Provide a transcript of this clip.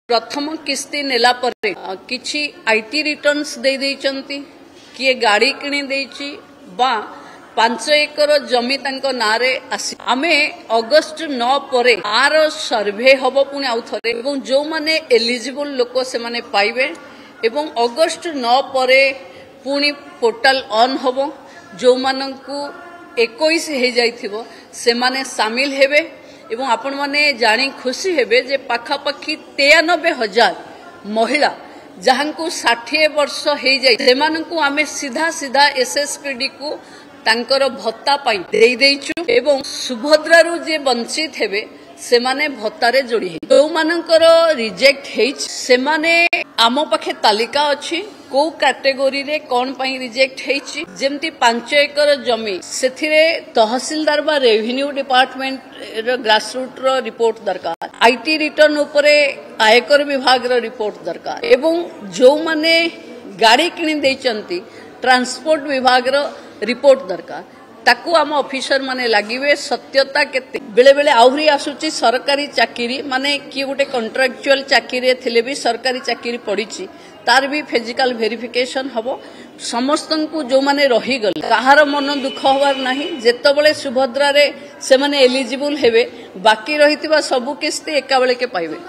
प्रथम किस्ती नेला परे किछि आईटी रिटर्न्स दे देइचंती किए गाड़ी किणी देइची बा 5 एकर जमी तांको नारे आसी आमे अगस्त 9 परे आर सर्वे हबो पुनी आउ थरे एवं जो माने एलिजिबल लोक से माने पाइबे एवं अगस्त 9 परे पुनी पोर्टल ऑन हबो जो मानंकु 21 हे जाइथिबो से माने शामिल हेबे एवं आपण माने जानी खुशी हेबे जे पाखापाखी 93,000 महिला जहांकु 60 वर्ष हे जाय सेमानंकु आमे सीधा सीधा एसएसपीडी को तांकर भत्ता पाई देई देइछु एवं सुभद्रा रु जे वंचित हेबे से माने भत्तारे जोड़ी जो मानकर रिजेक्ट हेच से माने आमो पाखे तालिका अछि को कैटेगरी रे कोन पई रिजेक्ट हेची जेमती 5 एकर जमी सेथिरे तहसीलदार बा रेवेन्यू डिपार्टमेंट रो ग्रासरूट रो रिपोर्ट दरकार आईटी रिटर्न उपरे आयकर विभाग रो रिपोर्ट दरकार एवं जो माने गाड़ी किणी देचंती ट्रांसपोर्ट विभाग रो रिपोर्ट दरकार ताकू आम ऑफिसर माने लागिवे सत्यता केते बेले बेले आहुरी आसुची सरकारी चाकरी माने कि गोटे कॉन्ट्रैक्चुअल चाकरी थिले भी सरकारी चाकरी पड़ीची तार भी फिजिकल वेरिफिकेशन हबो समस्तंकु जो माने रही गले कहार मन दुख होवार नाही जेतबेले सुभद्रा रे से माने एलिजिबल हेबे बाकी रहितबा सबु किस्ती एका बेले के पाइबे।